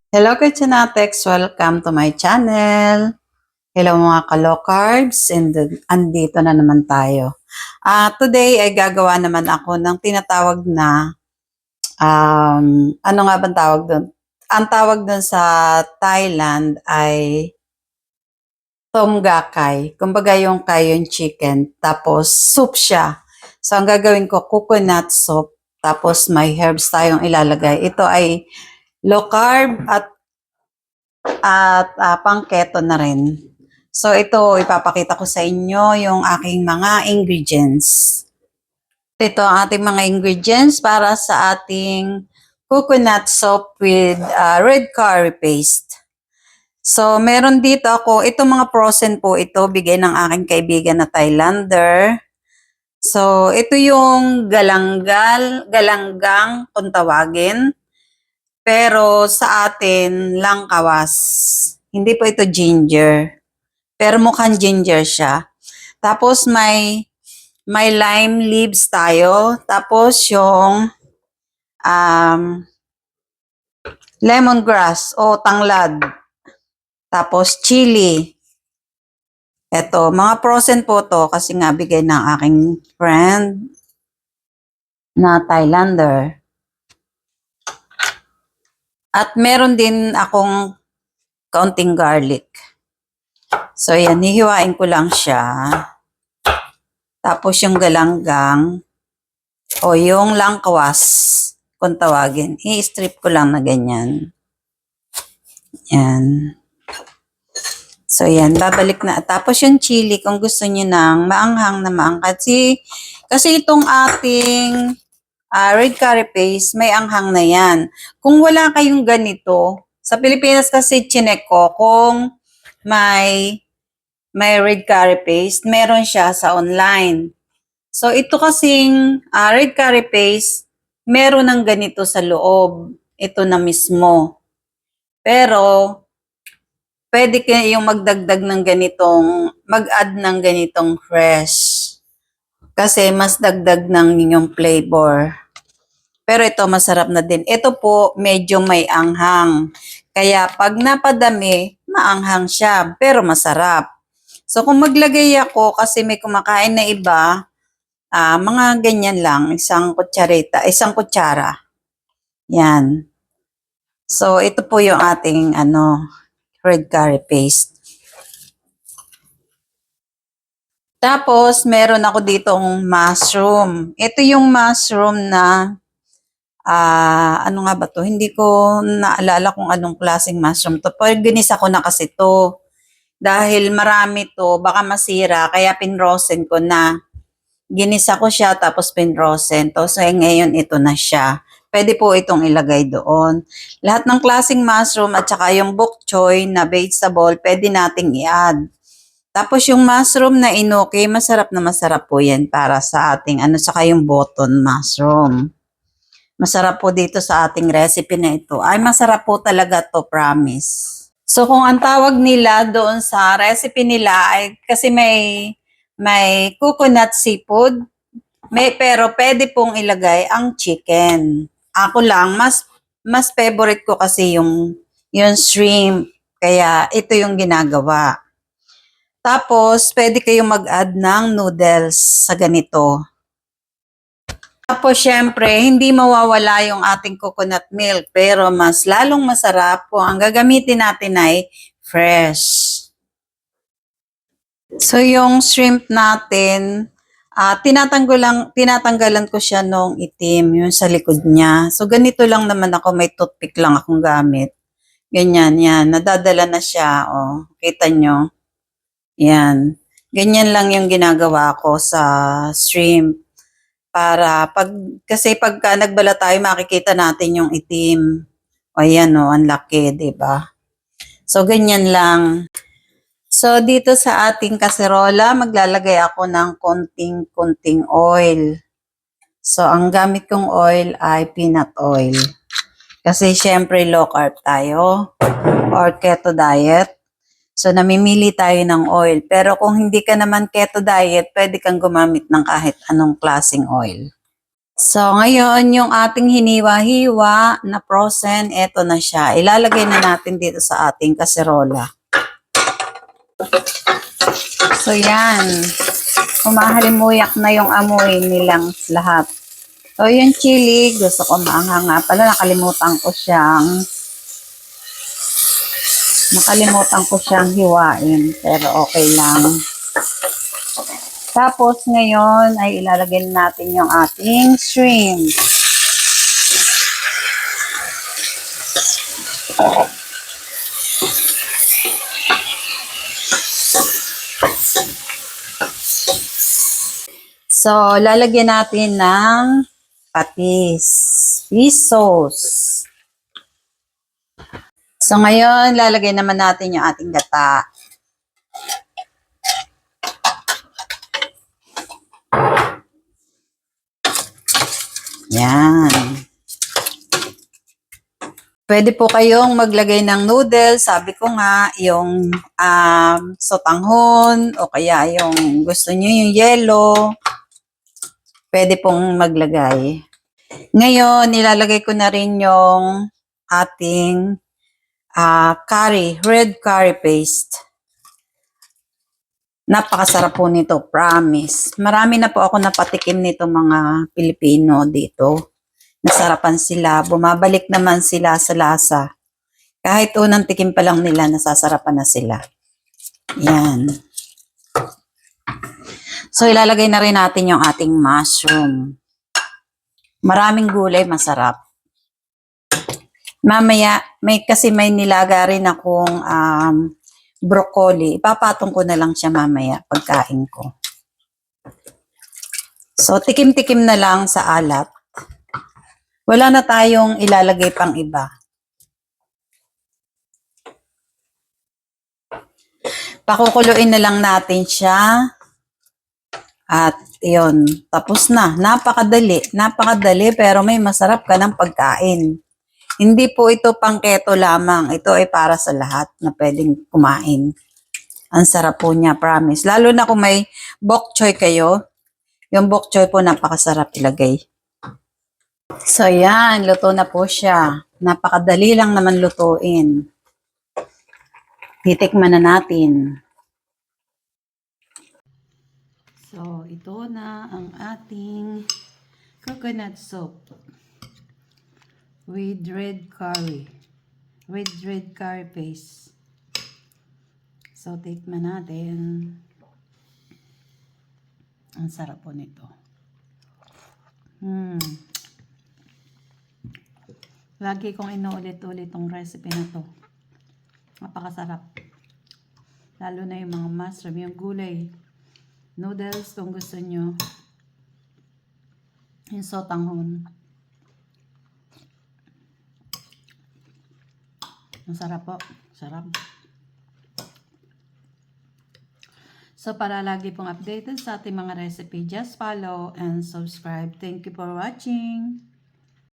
Hello Kitchenatex! Welcome to my channel. Hello mga ka-low carbs, and andito na naman tayo. Today ay gagawa naman ako ng tinatawag na, ano nga bang tawag doon? Ang tawag doon sa Thailand ay Tom Kha Kai. Kumbaga yung kayon chicken, tapos soup siya. So ang gagawin ko, coconut soup, tapos may herbs tayong ilalagay. Ito ay low carb at pang keto na rin. So ito, ipapakita ko sa inyo yung aking mga ingredients. Ito ang ating mga ingredients para sa ating coconut soup with red curry paste. So meron dito ako, itong mga frozen po ito, bigay ng aking kaibigan na Thailander. So ito yung galanggang kung tawagin. Pero sa atin, langkawas. Hindi po ito ginger. Pero mukhang ginger siya. Tapos may lime leaves tayo. Tapos yung lemongrass o tanglad. Tapos chili. Ito, mga frozen po to kasi nga bigay ng aking friend na Thailander. At meron din akong kaunting garlic. So yan, hihiwain ko lang siya. Tapos yung galanggang o yung langkawas kung tawagin, i-strip ko lang na ganyan. Yan. So yan, babalik na. Tapos yung chili, kung gusto niyo ng maanghang na maangkat. Kasi itong ating red curry paste, may anghang na yan. Kung wala kayong ganito, sa Pilipinas kasi chinek ko, kung may red curry paste, meron siya sa online. So ito kasing red curry paste, meron ng ganito sa loob. Ito na mismo. Pero pwede kayong magdagdag ng ganitong, mag-add ng ganitong fresh. Kasi mas dagdag ng inyong flavor. Pero ito masarap na din. Ito po medyo may anghang. Kaya pag napadami, maanghang siya. Pero masarap. So kung maglagay ako, kasi may kumakain na iba, mga ganyan lang, isang kutsara. Yan. So ito po yung ating red curry paste. Tapos meron ako ditong mushroom. Ito yung mushroom na ano nga ba to? Hindi ko naalala kung anong klaseng mushroom to. Pero ginisa ko na kasi to. Dahil marami to, baka masira, kaya pinrosen ko na. Ginisa ko siya, tapos pinrosen to. So ngayon ito na siya. Pwede po itong ilagay doon. Lahat ng klaseng mushroom at saka yung bok choy na vegetable, pwede nating i-add. Tapos yung mushroom na inoki, masarap na masarap po yan para sa ating saka yung button mushroom. Masarap po dito sa ating recipe na ito. Ay, masarap po talaga to, promise. So, kung ang tawag nila doon sa recipe nila ay kasi may coconut seafood, pero pwede pong ilagay ang chicken. Ako lang, mas favorite ko kasi yung shrimp. Kaya ito yung ginagawa. Tapos, pwede kayong mag-add ng noodles sa ganito. Tapos, syempre, hindi mawawala yung ating coconut milk, pero mas lalong masarap kung ang gagamitin natin ay fresh. So, yung shrimp natin, tinatanggalan ko siya nung itim, yung sa likod niya. So, ganito lang naman ako, may toothpick lang akong gamit. Ganyan, yan. Nadadala na siya, oh. Kita nyo? Yan. Ganyan lang yung ginagawa ko sa shrimp. Kasi pagka nagbala tayo, makikita natin yung itim. O yan o, ang laki, diba? So, ganyan lang. So, dito sa ating kaserola, maglalagay ako ng konting oil. So, ang gamit kong oil ay peanut oil. Kasi, syempre, low carb tayo or keto diet. So, namimili tayo ng oil. Pero kung hindi ka naman keto diet, pwede kang gumamit ng kahit anong klaseng oil. So, ngayon, yung ating hiniwa-hiwa na frozen, eto na siya. Ilalagay na natin dito sa ating kaserola. So, yan. Humahalimuyak na yung amoy nilang lahat. So, yung chili, gusto ko maanghang nga pala. Nakalimutan ko siyang hiwain. Pero okay lang. Tapos, ngayon ay ilalagay natin yung ating shrimp. So, lalagyan natin ng patis. Fish sauce. So, ngayon, lalagay naman natin yung ating gata. Yan. Pwede po kayong maglagay ng noodles. Sabi ko nga, yung sotanghon o kaya yung gusto nyo yung yellow. Pwede pong maglagay. Ngayon, nilalagay ko na rin yung ating red curry paste. Napakasarap po nito, promise. Marami na po ako napatikim nito mga Pilipino dito. Nasarapan sila, bumabalik naman sila sa lasa. Kahit unang tikim pa lang nila, nasasarapan na sila. Yan. So, ilalagay na rin natin yung ating mushroom. Maraming gulay, masarap. Mamaya, kasi may nilaga rin akong broccoli. Ipapatong ko na lang siya mamaya pagkain ko. So, tikim-tikim na lang sa alat. Wala na tayong ilalagay pang iba. Pakukuluin na lang natin siya. At yun, tapos na. Napakadali pero may masarap ka ng pagkain. Hindi po ito pang keto lamang. Ito ay para sa lahat na pwedeng kumain. Ang sarap po niya, promise. Lalo na kung may bok choy kayo. Yung bok choy po napakasarap ilagay. So yan, luto na po siya. Napakadali lang naman lutuin. Titikman na natin. So, ito na ang ating coconut soup with red curry paste. So, tikman natin. Ang sarap po nito. Lagi kong inuulit-ulit tong recipe na to. Napakasarap. Lalo na yung mga mushroom, yung gulay. Noodles kung gusto nyo. Yung sotanghon. Ang sarap po. Sarap. So, para lagi pong updated sa ating mga recipe, just follow and subscribe. Thank you for watching.